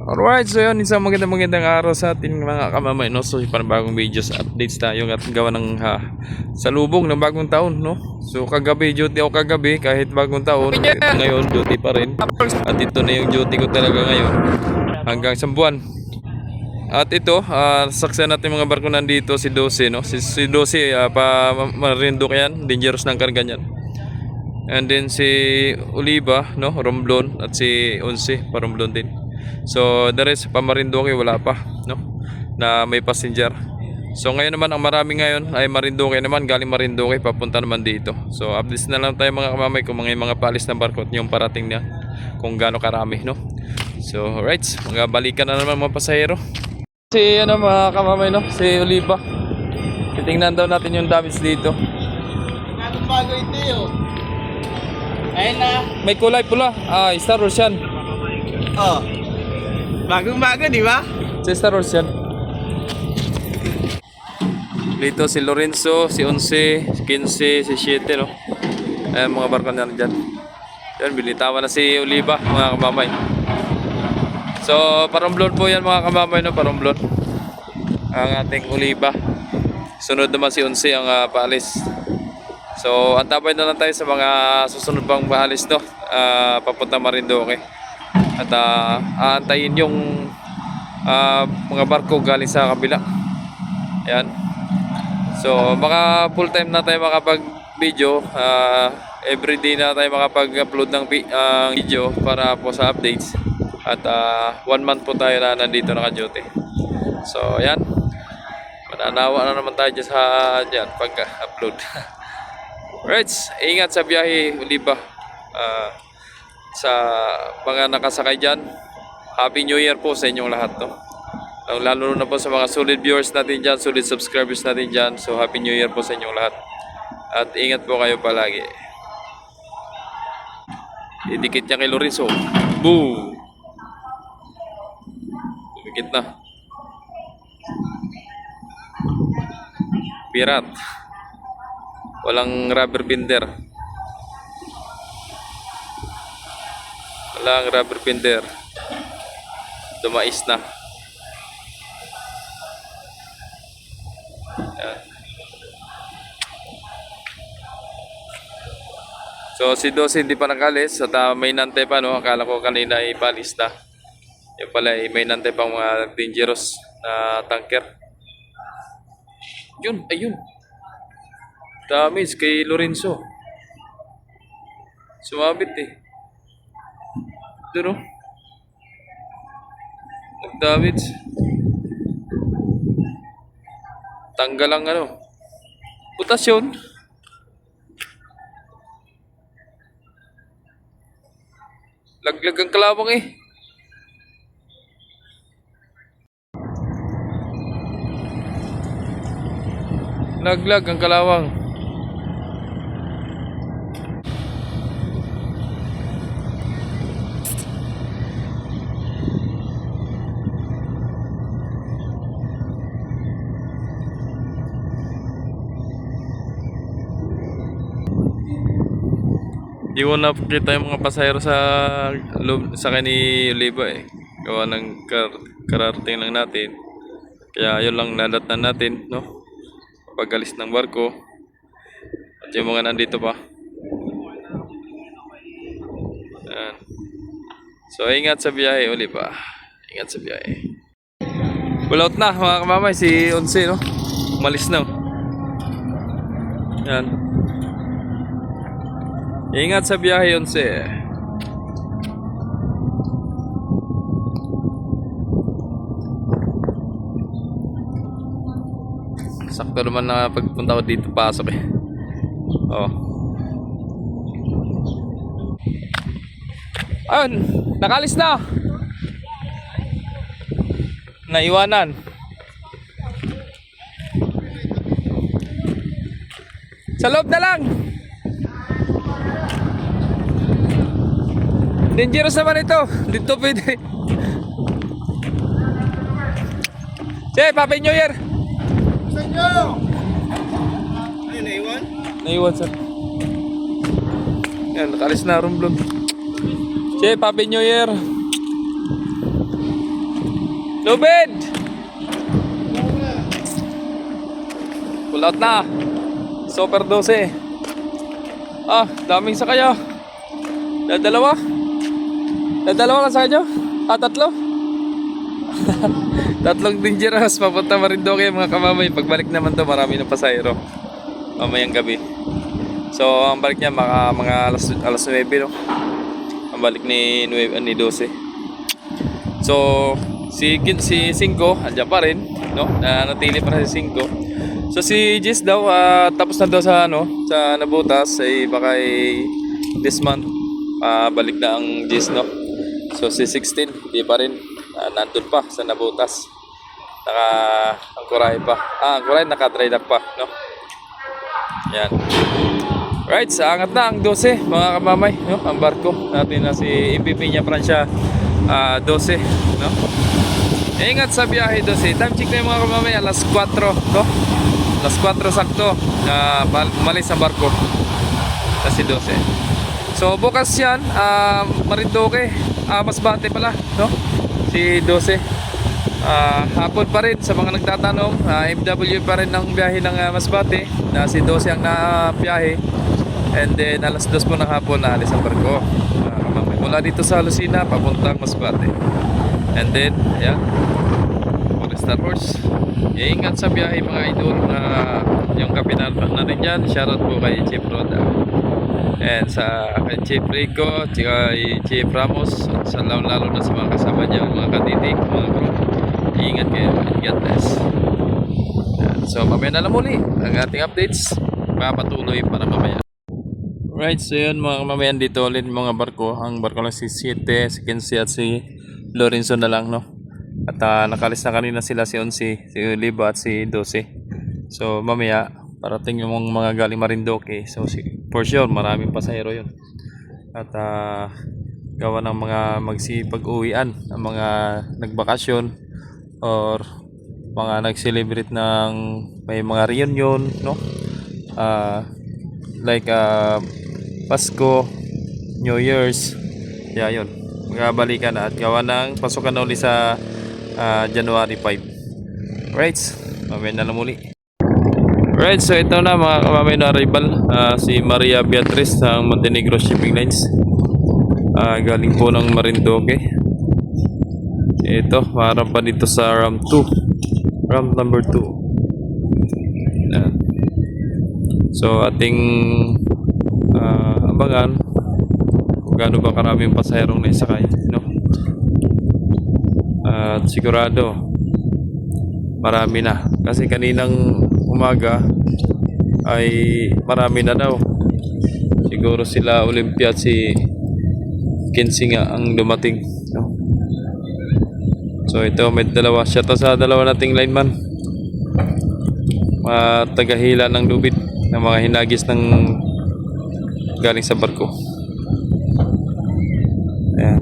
Alright, so yun, isang magandang araw sa ating mga kamamay, no? So, panibagong videos, updates tayo at gawa ng salubong ng bagong taon, no? So, kagabi, duty ako kagabi, kahit bagong taon, ngayon, duty pa rin. At ito na yung duty ko talaga ngayon, hanggang isang buwan. At ito, saksayan natin mga barko nandito, si 12, no? Si 12, Marinduque yan, dangerous ng karga niyan. And then si Oliva, no? Romblon, at si 11, pa Romblon din. So the rest pa Marinduque wala pa, no, na may passenger. So ngayon naman ang marami ngayon ay Marinduque naman, galing Marinduque papunta naman dito. So updates na lang tayo mga kamamay kung mga paalis ng barko at yung parating niya kung gaano karami, no. So alright, mga balikan na naman mga pasahero. Si ano mga kamamay, no, si Oliva, titingnan daw natin yung damage dito. Bagong bago ito yun. Ayun na. May kulay pula, Star Wars yan. Oh. Bagong bago, di ba? Si Star Wars yan. Dito si Lorenzo, si 11, si 15, si 7, no. Ayan mga barko na dyan. Yan, binitawan na si Oliva mga kamamay. So Paromblon po yan mga kamamay, no, Paromblon ang ating Oliva. Sunod naman si 11 ang paalis. So antabay na lang tayo sa mga susunod pang paalis, no, papunta Marinduque. At aantayin yung mga barko galing sa kabila. Ayan. So baka full time na tayo makapag video, everyday na tayo makapag-upload ng video para po sa updates. At 1 month po tayo na nandito naka-duty. So ayan, mananawa na naman tayo dyan sa pag-upload. Right, ingat sa biyahe, Oliva. Sa mga nakasakay dyan, Happy New Year po sa inyong lahat, no? Lalo na po sa mga solid viewers natin dyan, solid subscribers natin dyan. So Happy New Year po sa inyong lahat. At ingat po kayo palagi. Idikit niya kay Lorenzo. Boom! Idikit na. Pirat. Walang rubber binder. Walang rubber binder. Dumais na. Yan. So si 12 hindi pa nakalis at may nante pa, no. Akala ko kanina ay palis na. Yung pala ay may nante pang mga dangerous na tanker. Yun, ayun. Damage kay Lorenzo. Sumabit eh. Ito, no? Nag-damage. Tanggal ang ano, butas yun. Laglag ang kalawang eh. Laglag ang kalawang. Di ko na kita yung mga pasahero sa kani Oliva eh. Gawa ng kararating lang natin. Kaya yun lang nadatnan natin, no? Pag-alis ng barko. At yung mga nandito pa. Ayan. So ingat sa biyahe, Oliva. Ingat sa biyahe. Pull out na mga kamamay, si 11, no? Umalis na. Ayan. Ingat sa biyahe, 11. Sakto naman na pagpunta ko dito, pasok eh. Oh. Ayun, nakalis na. Naiwanan. Sa loob na lang. Dangerous naman ito. Dito pwede. Che, Happy New Year. Sa inyo! Ayun, naiwan? Naiwan, sir. Yan, nakalis na Romblon. Che, Happy New Year. Lubid! Pull out na. Super 12. Ah, daming sakay ah. Dadalawa. Dadalawa lang sakay nyo? Ah, tatlo? Tatlong dangerous papunta Marinduque mga kamamay. Pagbalik naman to marami ng pasahero mamayang gabi. So ang balik niya mga alas 9 no. Ang balik ni 12. So si 5 andyan pa rin no. Natili pa rin si 5. So si Jis daw tapos na daw sa sa Nabutas ay baka this month balik na ang Jis no. So si 16 di pa rin. Nandun pa sa Nabutas. Ang Kuray pa. Ang Kuray naka-dry dock pa, no? Yan. Right, sa angat na ang 12, mga kamamay, no? Ang barko natin na si MVP niya Francia 12, no? Ingat sa biyahe 12. Time check na yung mga kamamay, alas 4, no? Alas 4 sakto na umalis ang barko. Kasi 12. So bukas yan, Marinduque, Masbate pala, no? Si 12 hapon pa rin sa mga nagtatanong, MW pa rin ang biyahe ng Masbate na si 12 ang nabiyahe, and then alas 2 po ng hapon naalis ang barko mula dito sa Lucena papuntang Masbate, and then ayan Star Horse. Ingat sa biyahe mga idol. Yung kapitan natin dyan, shoutout po kay Chief Roda and sa kay Chief Rico, kay Chief Ramos, sa lalo na sa mga kasama niya, mga katitik, mga crew. Ingat kayo, God bless. So mamaya na lang muli ang ating updates, papatuloy para mamaya. Right, so yun mga mamayan, dito ulit mga barko. Ang barko lang si 7, si 15 at si Lorenzo na lang, no? At nakalis na kanina sila si 11, si Oliva at si 12. So mamaya parating yung mga galing Marinduque. So for sure maraming pasahero yun. At gawa ng mga magsipag-uwian, ang mga nagbakasyon or mga nag-celebrate ng may mga reunion, no? Like Pasko, New Year's, yun, magabalikan na at gawa ng pasukan na uli sa January 5. Right, mamaya na lang muli. Right, so ito na mga kamamay na arrival, si Maria Beatriz ng Montenegro Shipping Lines, galing po ng Marinduque. Ito, harap pa dito sa ramp 2, ramp number 2. So ating abangan kung gaano ba karaming pasaherong naisakay, no? At sigurado marami na, kasi kaninang umaga ay marami na daw. Siguro sila Olympia at si 15 nga ang dumating, no? So ito may dalawa, shout out sa dalawa nating lineman, mga tagahila ng lubid ng mga hinagis ng galing sa barko. Ayan.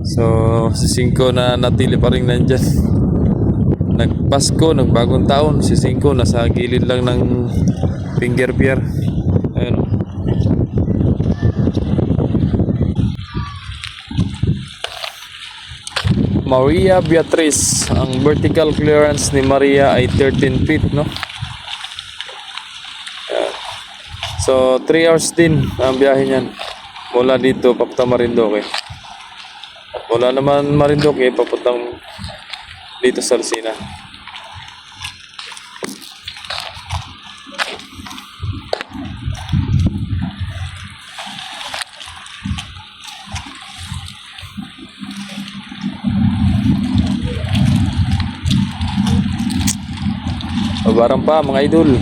So si 5 na natili pa rin nandyan. Nagpasko, nagbagong taon, si 5 nasa gilid lang ng finger pier. Ayan. Maria Beatriz, ang vertical clearance ni Maria ay 13 feet, no? So 3 hours din ang biyahe niyan mula dito papunta Marinduque. Wala naman Marinduque papuntang dito sa Lucena. Babarang pa mga idol.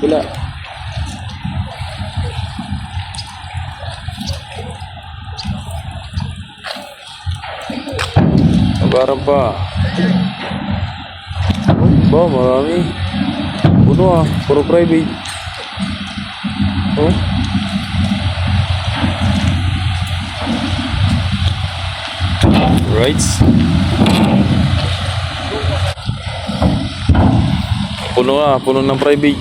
Wala. Babarang pa. Oh, marami. Puno puro private. Oh. Right. Puno ng private.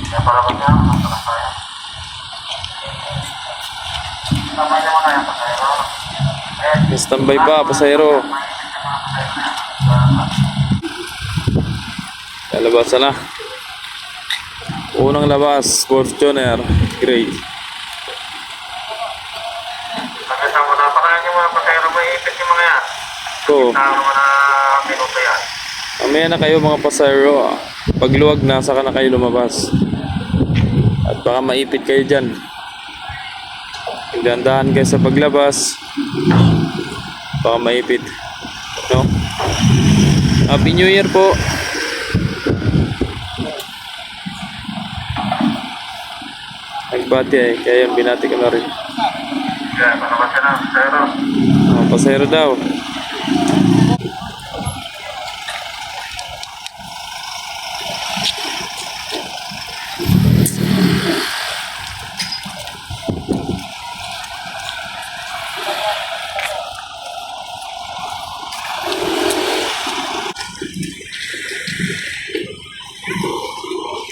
Standby pa, pasahero. Lalabasan na. Unang labas, Fortuner, gray. Pagkasama na pa kaya yung mga pasayro may ipit yung mga yan. So, Tama mo na minuto yan. mamaya na kayo mga pasahero. Pagluwag na, saka na kayo lumabas. At baka maipit kayo dyan. Gandahan kayo sa paglabas. Baka maipit. No? Happy New Year po. Nagbati eh, kaya yung binati ko na rin. Kaya palabas ka na, pasayro. Mga pasahero daw.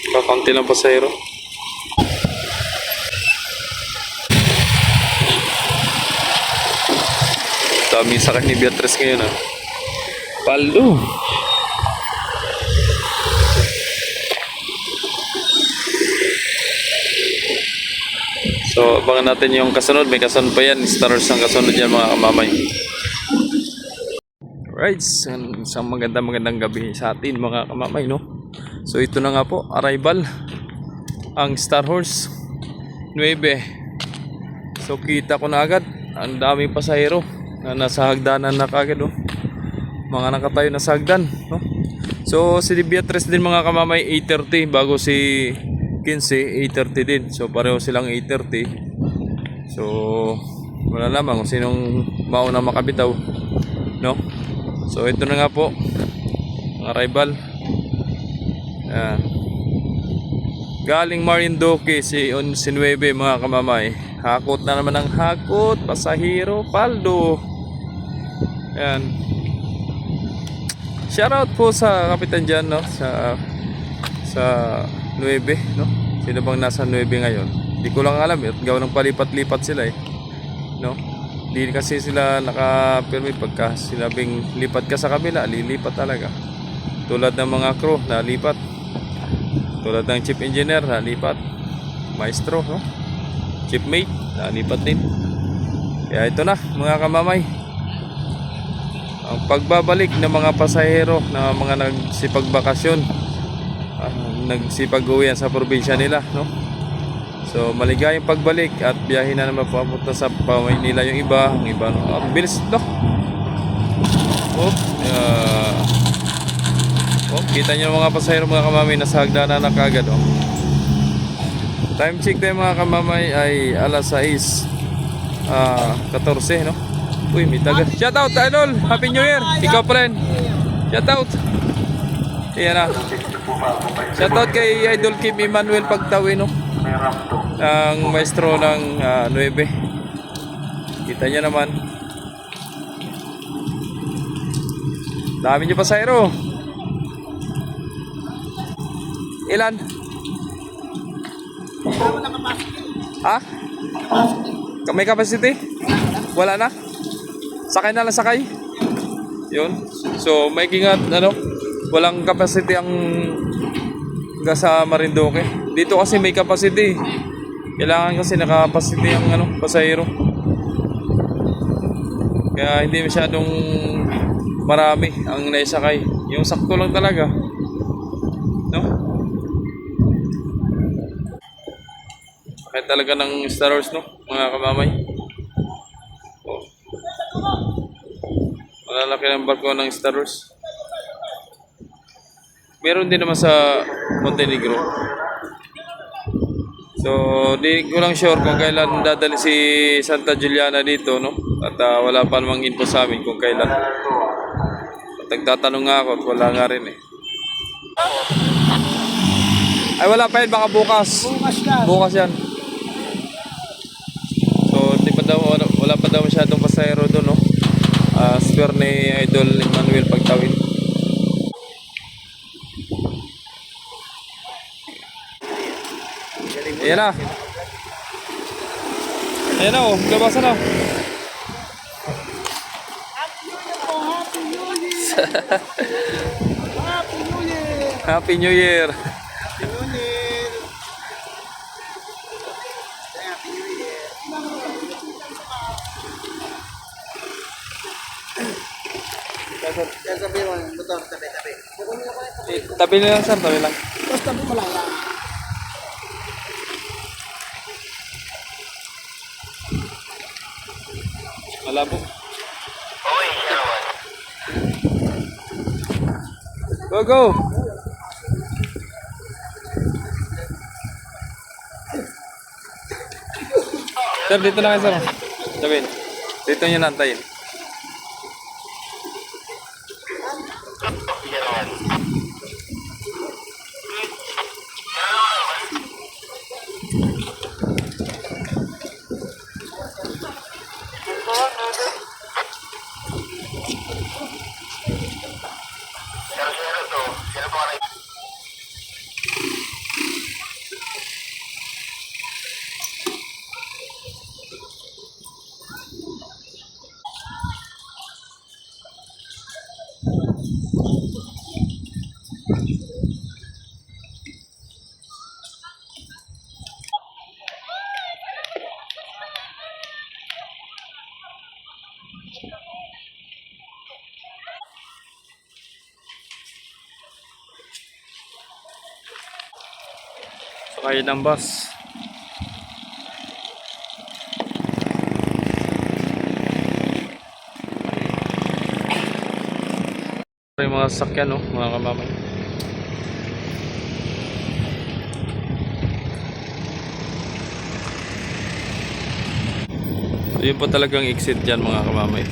Kakunti lang pasahero. Dami sakit ni Beatrice ngayon ah. Paldo. So abangan natin yung kasunod. May kasunod pa yan. Stars ang kasunod yan mga kamamay. Alright, isang magandang gabi sa atin mga kamamay, no? So ito na nga po, arrival ang Star Horse 9. So kita ko na agad ang daming pasahero na nasa hagdanan na kagad, oh. Mga nakatayo na sa hagdan, no? So si Beatrice din mga kamamay 8:30 bago si 15 8:30 din. So pareho silang 8:30. So wala naman kung sinong mauna makabitaw, no? So ito na nga po ang arrival. Ayan. Galing Marinduque si 11 mga kamamay. Hakot na naman ang hakot, pasahero, paldo. Ayan. Shoutout po sa kapitan dyan, no? Sa 9, no? Sino bang nasa 9 ngayon? Di ko lang alam, gawa ng palipat-lipat sila eh, no? Di kasi sila naka-permit. Pagka sinabing lipat ka sa kabila, lilipat talaga. Tulad ng mga crew na lipat. Tulad ng chief engineer na lipat. Maestro, no? Chief mate na lipat din. Kaya ito na mga kamamay, ang pagbabalik ng mga pasahero na mga nagsipagbakasyon, nagsipag-uwian sa probinsya nila, no? So maligayang pagbalik at biyahe na naman papunta sa Maynila yung iba, no? Bilis, no? Kita nyo mga pasahero mga kamamay, nasa hagdanan na kagad, oh. Time check tayo mga kamamay ay alas 6:14, no? Uy, may taga. Shoutout idol, Happy New Year. Ikaw pa rin. Shoutout. Ayan na. Shoutout kay Idol Kim Emmanuel Pagtawi, no? Ang maestro ng 9. Kita nyo naman. Dami nyo pasahero. Ilan? Ha? May capacity? Wala na? Sakay na lang sakay? Yun. So may ingat, ano? Walang capacity ang sa Marinduque. Dito kasi may capacity. Kailangan kasi naka-capacity ang ano, pasahero. Kaya hindi masyadong marami ang naisakay. Yung sakto lang talaga, no? Sakay talaga ng Star Wars, no? Mga kamamay. Oh. Malalaki ng barko ng Star Wars. Meron din naman sa Montenegro. So, di ko lang sure kung kailan dadali si Santa Juliana dito, no? At wala pa namang info sa amin kung kailan. At nagtatanong nga ako at wala nga rin eh. Ay, wala pa yun, baka bukas. Bukas yan. So, di pa daw, wala pa daw masyadong pasahero doon, no? Spare ni Idol Emmanuel Pagtawin. Ayan na. Ayan na oh, labasan na. Happy New Year! Happy New Year! Happy New Year! Happy New Year! Kaya sabi mo, motor, tabi-tabi. Tabi na lang sir, tabi lang. Tapos tabi mo lang yan. Malabo. Uy, siya naman. Go, go! Sir, dito na kayo sir. Sabihin. Dito nyo nantayin. Siya naman. Zero to. Sino po rin? Sakay ng bus. Yung mga sasakyan, no, mga kamamay. So, yun po talagang exit dyan, mga kamamay.